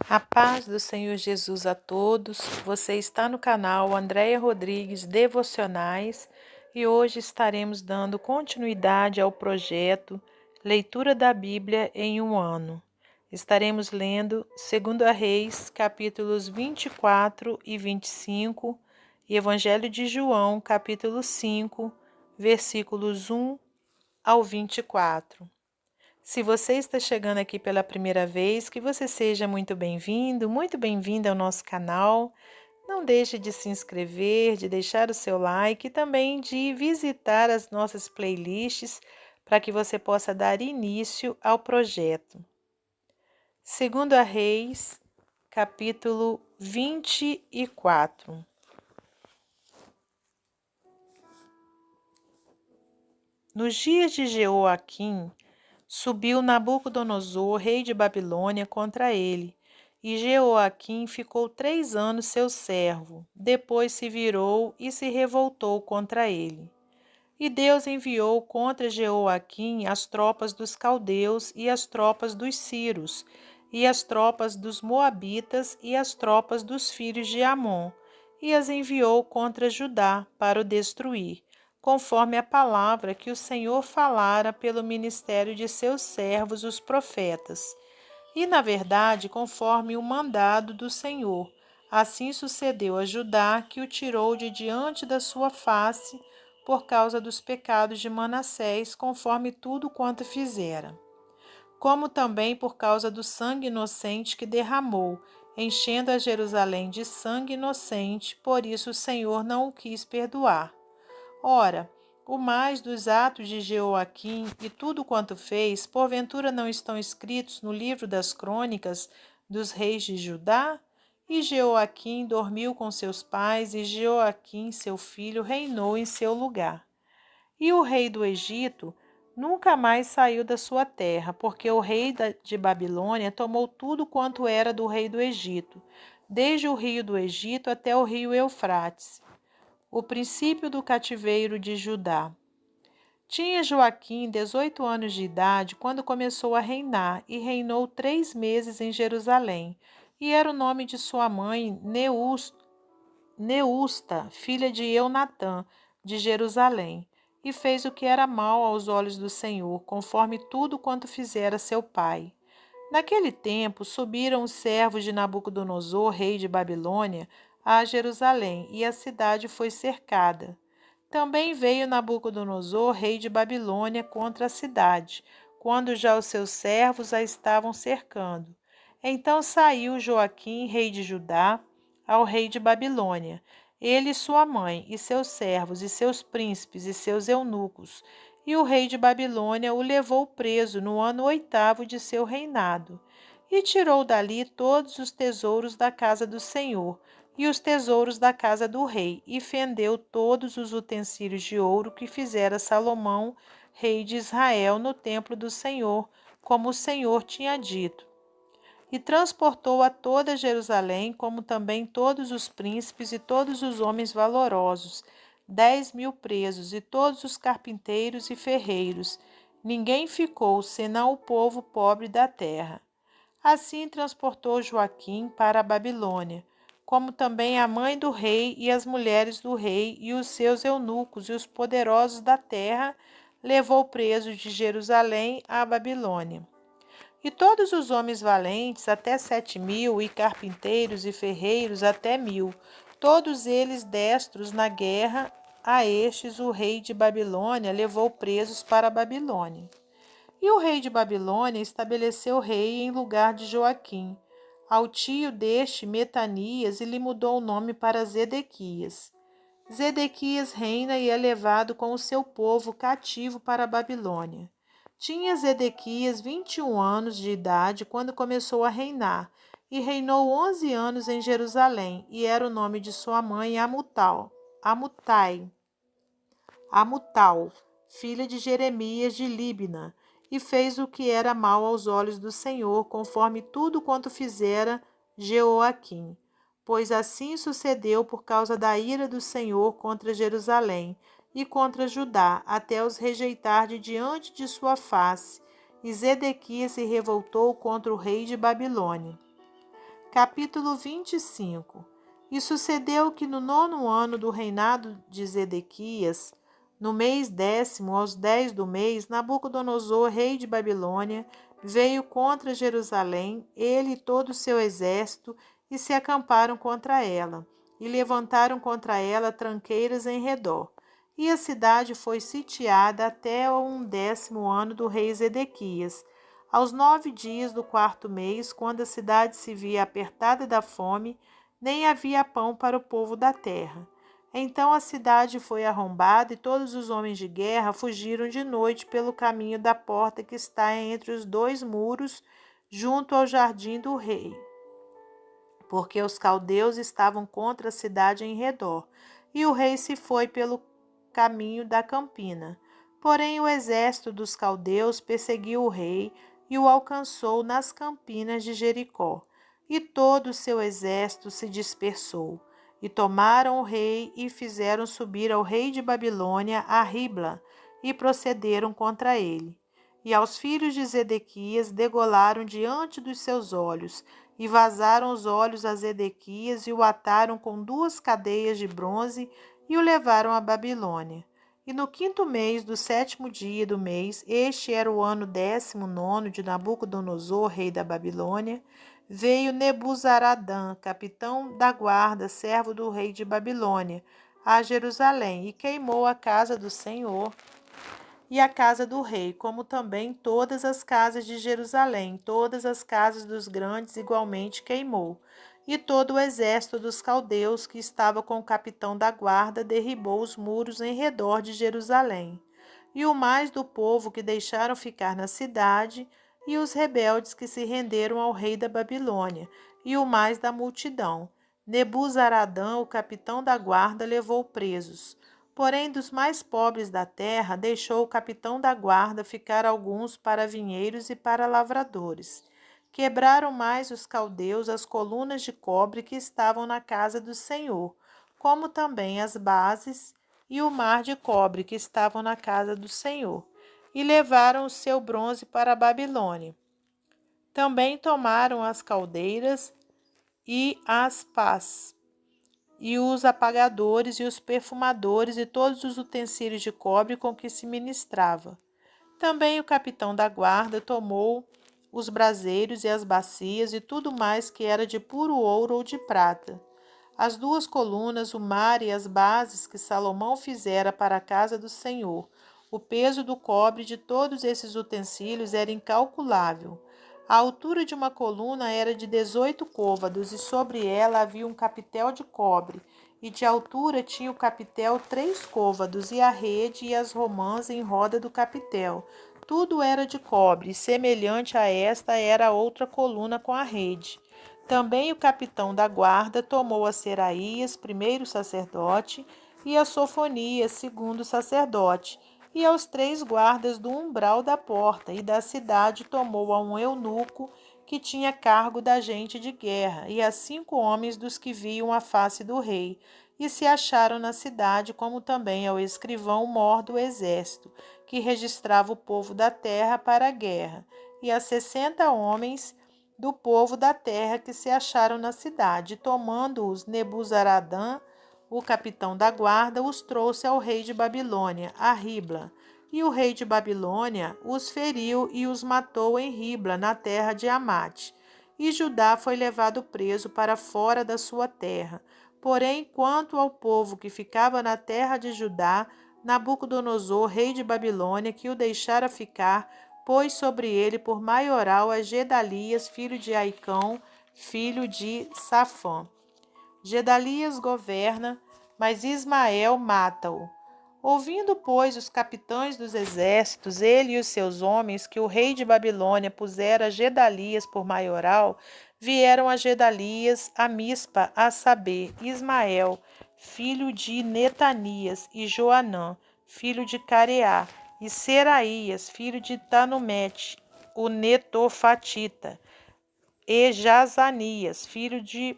A paz do Senhor Jesus a todos. Você está no canal Andréia Rodrigues Devocionais e hoje estaremos dando continuidade ao projeto Leitura da Bíblia em um ano. Estaremos lendo 2 Reis, capítulos 24 e 25 e Evangelho de João, capítulo 5, versículos 1 ao 24. Se você está chegando aqui pela primeira vez, que você seja muito bem-vinda ao nosso canal. Não deixe de se inscrever, de deixar o seu like e também de visitar as nossas playlists para que você possa dar início ao projeto. 2 Reis, capítulo 24. Nos dias de Jeoaquim, subiu Nabucodonosor, rei de Babilônia, contra ele, e Jeoaquim ficou 3 anos seu servo. Depois se virou e se revoltou contra ele. E Deus enviou contra Jeoaquim as tropas dos caldeus e as tropas dos sírios, e as tropas dos moabitas e as tropas dos filhos de Amon, e as enviou contra Judá para o destruir, conforme a palavra que o Senhor falara pelo ministério de seus servos, os profetas. E, na verdade, conforme o mandado do Senhor. Assim sucedeu a Judá, que o tirou de diante da sua face, por causa dos pecados de Manassés, conforme tudo quanto fizera. Como também por causa do sangue inocente que derramou, enchendo a Jerusalém de sangue inocente, por isso o Senhor não o quis perdoar. Ora, o mais dos atos de Jeoaquim e tudo quanto fez, porventura não estão escritos no livro das crônicas dos reis de Judá? E Jeoaquim dormiu com seus pais, e Jeoaquim, seu filho, reinou em seu lugar. E o rei do Egito nunca mais saiu da sua terra, porque o rei de Babilônia tomou tudo quanto era do rei do Egito, desde o rio do Egito até o rio Eufrates. O princípio do cativeiro de Judá. Tinha Joaquim 18 anos de idade quando começou a reinar, e reinou 3 meses em Jerusalém. E era o nome de sua mãe Neusta, filha de Eunatã, de Jerusalém. E fez o que era mal aos olhos do Senhor, conforme tudo quanto fizera seu pai. Naquele tempo subiram os servos de Nabucodonosor, rei de Babilônia, a Jerusalém, e a cidade foi cercada. Também veio Nabucodonosor, rei de Babilônia, contra a cidade, quando já os seus servos a estavam cercando. Então saiu Joaquim, rei de Judá, ao rei de Babilônia, ele e sua mãe, e seus servos, e seus príncipes, e seus eunucos. E o rei de Babilônia o levou preso no ano 8º de seu reinado, e tirou dali todos os tesouros da casa do Senhor, e os tesouros da casa do rei, e fendeu todos os utensílios de ouro que fizera Salomão, rei de Israel, no templo do Senhor, como o Senhor tinha dito. E transportou a toda Jerusalém, como também todos os príncipes e todos os homens valorosos, 10.000 presos, e todos os carpinteiros e ferreiros. Ninguém ficou, senão o povo pobre da terra. Assim transportou Joaquim para a Babilônia, como também a mãe do rei e as mulheres do rei e os seus eunucos e os poderosos da terra, levou presos de Jerusalém à Babilônia. E todos os homens valentes, até 7.000, e carpinteiros e ferreiros até 1.000, todos eles destros na guerra, a estes o rei de Babilônia levou presos para a Babilônia. E o rei de Babilônia estabeleceu rei em lugar de Joaquim, ao tio deste Metanias, e lhe mudou o nome para Zedequias. Zedequias reina e é levado com o seu povo cativo para a Babilônia. Tinha Zedequias 21 anos de idade quando começou a reinar, e reinou 11 anos em Jerusalém, e era o nome de sua mãe Amutal, filha de Jeremias de Líbna, e fez o que era mal aos olhos do Senhor, conforme tudo quanto fizera Jeoaquim. Pois assim sucedeu por causa da ira do Senhor contra Jerusalém e contra Judá, até os rejeitar de diante de sua face. E Zedequias se revoltou contra o rei de Babilônia. Capítulo 25. E sucedeu que no 9º ano do reinado de Zedequias, no mês 10º, aos 10 do mês, Nabucodonosor, rei de Babilônia, veio contra Jerusalém, ele e todo o seu exército, e se acamparam contra ela, e levantaram contra ela tranqueiras em redor. E a cidade foi sitiada até o 10º ano do rei Zedequias. Aos 9 dias do 4º mês, quando a cidade se via apertada da fome, nem havia pão para o povo da terra. Então a cidade foi arrombada e todos os homens de guerra fugiram de noite pelo caminho da porta que está entre os 2 muros, junto ao jardim do rei, porque os caldeus estavam contra a cidade em redor, e o rei se foi pelo caminho da campina. Porém o exército dos caldeus perseguiu o rei e o alcançou nas campinas de Jericó, e todo o seu exército se dispersou. E tomaram o rei e fizeram subir ao rei de Babilônia a Ribla, e procederam contra ele. E aos filhos de Zedequias degolaram diante dos seus olhos, e vazaram os olhos a Zedequias, e o ataram com 2 cadeias de bronze, e o levaram à Babilônia. E no 5º mês do 7º dia do mês, este era o ano 19º de Nabucodonosor, rei da Babilônia, veio Nebuzaradã, capitão da guarda, servo do rei de Babilônia, a Jerusalém, e queimou a casa do Senhor e a casa do rei, como também todas as casas de Jerusalém, todas as casas dos grandes igualmente queimou. E todo o exército dos caldeus que estava com o capitão da guarda derribou os muros em redor de Jerusalém. E o mais do povo que deixaram ficar na cidade, e os rebeldes que se renderam ao rei da Babilônia, e o mais da multidão. Nebuzaradã, o capitão da guarda, levou presos. Porém, dos mais pobres da terra, deixou o capitão da guarda ficar alguns para vinheiros e para lavradores. Quebraram mais os caldeus as colunas de cobre que estavam na casa do Senhor, como também as bases e o mar de cobre que estavam na casa do Senhor, e levaram o seu bronze para a Babilônia. Também tomaram as caldeiras e as pás, e os apagadores e os perfumadores e todos os utensílios de cobre com que se ministrava. Também o capitão da guarda tomou os braseiros e as bacias e tudo mais que era de puro ouro ou de prata. As 2 colunas, o mar e as bases que Salomão fizera para a casa do Senhor. O peso do cobre de todos esses utensílios era incalculável. A altura de uma coluna era de 18 côvados, e sobre ela havia um capitel de cobre, e de altura tinha o capitel 3 côvados, e a rede e as romãs em roda do capitel. Tudo era de cobre, e semelhante a esta era outra coluna com a rede. Também o capitão da guarda tomou a Seraías, primeiro sacerdote, e a Sofonias, segundo sacerdote, e aos 3 guardas do umbral da porta e da cidade tomou a um eunuco que tinha cargo da gente de guerra, e a 5 homens dos que viam a face do rei, e se acharam na cidade, como também ao escrivão-mor do exército, que registrava o povo da terra para a guerra, e a 60 homens do povo da terra que se acharam na cidade. Tomando-os Nebuzaradã, o capitão da guarda, os trouxe ao rei de Babilônia, a Ribla. E o rei de Babilônia os feriu e os matou em Ribla, na terra de Amate. E Judá foi levado preso para fora da sua terra. Porém, quanto ao povo que ficava na terra de Judá, Nabucodonosor, rei de Babilônia, que o deixara ficar, pôs sobre ele por maioral a Gedalias, filho de Aicão, filho de Safã. Gedalias governa, mas Ismael mata-o. Ouvindo, pois, os capitães dos exércitos, ele e os seus homens, que o rei de Babilônia pusera Gedalias por maioral, vieram a Gedalias a Mispa, a saber, Ismael, filho de Netanias, e Joanã, filho de Careá, e Seraías, filho de Tanumete, o Netofatita, e Jazanias, filho de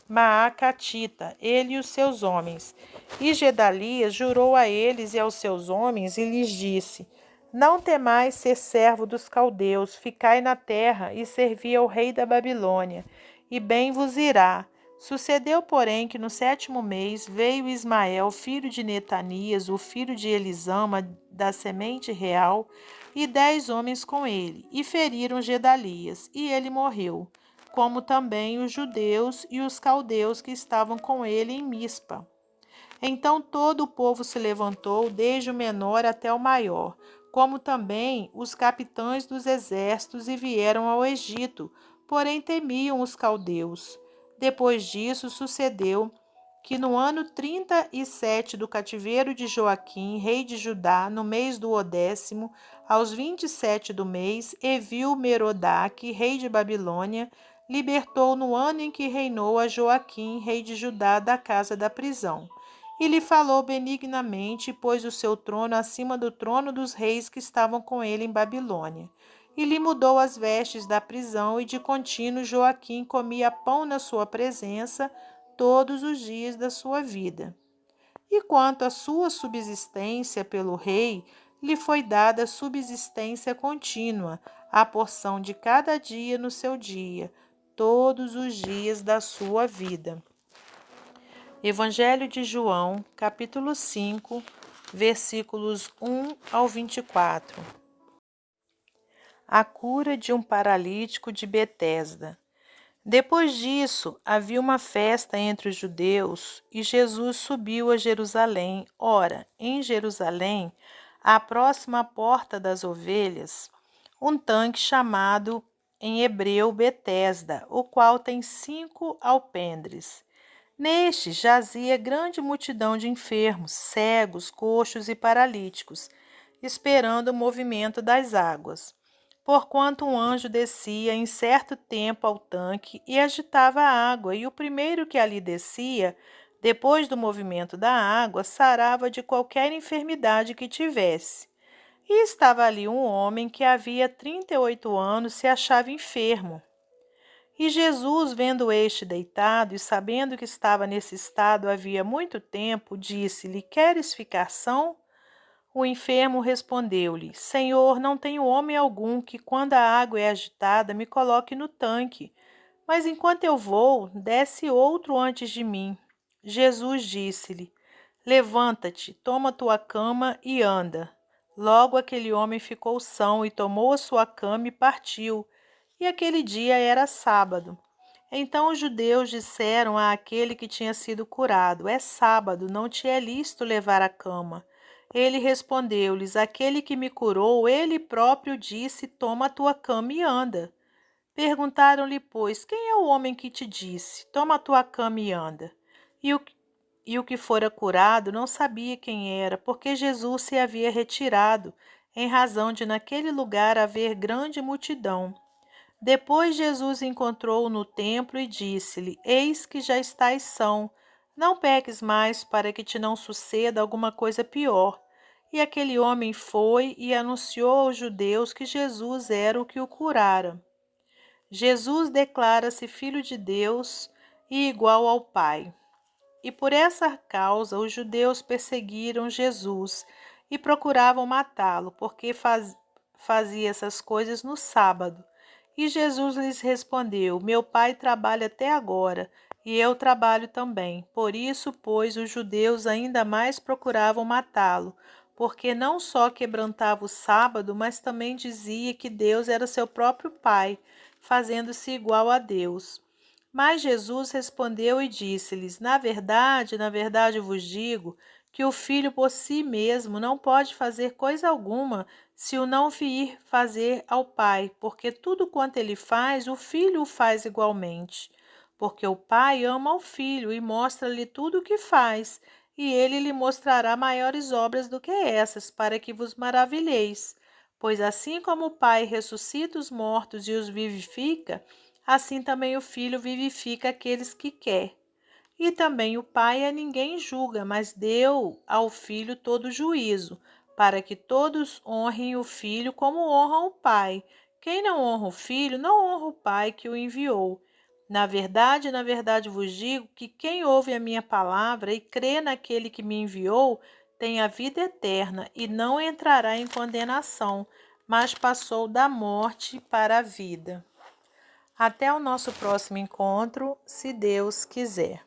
Maacatita, ele e os seus homens. E Gedalias jurou a eles e aos seus homens e lhes disse: Não temais ser servo dos caldeus, ficai na terra e servi ao rei da Babilônia. e bem vos irá. Sucedeu, porém, que no 7º mês veio Ismael, filho de Netanias, o filho de Elisama, da semente real, e 10 homens com ele, e feriram Gedalias, e ele morreu, como também os judeus e os caldeus que estavam com ele em Mispa. Então todo o povo se levantou, desde o menor até o maior, como também os capitães dos exércitos, e vieram ao Egito, porém temiam os caldeus. Depois disso sucedeu que no ano 37 do cativeiro de Joaquim, rei de Judá, no mês do 10º, aos 27 do mês, Evil-Merodach, rei de Babilônia, libertou no ano em que reinou a Joaquim, rei de Judá, da casa da prisão. E lhe falou benignamente, e pôs o seu trono acima do trono dos reis que estavam com ele em Babilônia. E lhe mudou as vestes da prisão, e de contínuo Joaquim comia pão na sua presença todos os dias da sua vida. E quanto à sua subsistência pelo rei, lhe foi dada subsistência contínua, a porção de cada dia no seu dia, todos os dias da sua vida. Evangelho de João, capítulo 5, versículos 1 ao 24. A cura de um paralítico de Betesda. Depois disso, havia uma festa entre os judeus, e Jesus subiu a Jerusalém. Ora, em Jerusalém, à próxima porta das ovelhas, um tanque chamado em hebreu Betesda, o qual tem 5 alpendres. Neste jazia grande multidão de enfermos, cegos, coxos e paralíticos, esperando o movimento das águas. Porquanto um anjo descia em certo tempo ao tanque e agitava a água, e o primeiro que ali descia, depois do movimento da água, sarava de qualquer enfermidade que tivesse. E estava ali um homem que havia 38 anos se achava enfermo. E Jesus, vendo este deitado e sabendo que estava nesse estado havia muito tempo, disse-lhe: Queres ficar são? O enfermo respondeu-lhe: Senhor, não tenho homem algum que, quando a água é agitada, me coloque no tanque. Mas enquanto eu vou, desce outro antes de mim. Jesus disse-lhe: Levanta-te, toma tua cama e anda. Logo aquele homem ficou são e tomou a sua cama e partiu. E aquele dia era sábado. Então os judeus disseram àquele que tinha sido curado: É sábado, não te é lícito levar a cama. Ele respondeu-lhes: Aquele que me curou, ele próprio disse: Toma a tua cama e anda. Perguntaram-lhe, pois, quem é o homem que te disse: Toma a tua cama e anda? E o que fora curado não sabia quem era, porque Jesus se havia retirado, em razão de naquele lugar haver grande multidão. Depois Jesus encontrou-o no templo e disse-lhe: Eis que já estás são, não peques mais para que te não suceda alguma coisa pior. E aquele homem foi e anunciou aos judeus que Jesus era o que o curara. Jesus declara-se Filho de Deus e igual ao Pai. E por essa causa os judeus perseguiram Jesus e procuravam matá-lo, porque fazia essas coisas no sábado. E Jesus lhes respondeu: Meu Pai trabalha até agora, e eu trabalho também. Por isso, pois, os judeus ainda mais procuravam matá-lo, porque não só quebrantava o sábado, mas também dizia que Deus era seu próprio Pai, fazendo-se igual a Deus. Mas Jesus respondeu e disse-lhes: na verdade vos digo que o Filho por si mesmo não pode fazer coisa alguma se o não vir fazer ao Pai, porque tudo quanto ele faz, o Filho o faz igualmente. Porque o Pai ama ao Filho e mostra-lhe tudo o que faz, e ele lhe mostrará maiores obras do que essas, para que vos maravilheis. Pois assim como o Pai ressuscita os mortos e os vivifica, assim também o Filho vivifica aqueles que quer. E também o Pai a ninguém julga, mas deu ao Filho todo o juízo, para que todos honrem o Filho como honram o Pai. Quem não honra o Filho, não honra o Pai que o enviou. Na verdade vos digo que quem ouve a minha palavra e crê naquele que me enviou, tem a vida eterna e não entrará em condenação, mas passou da morte para a vida. Até o nosso próximo encontro, se Deus quiser.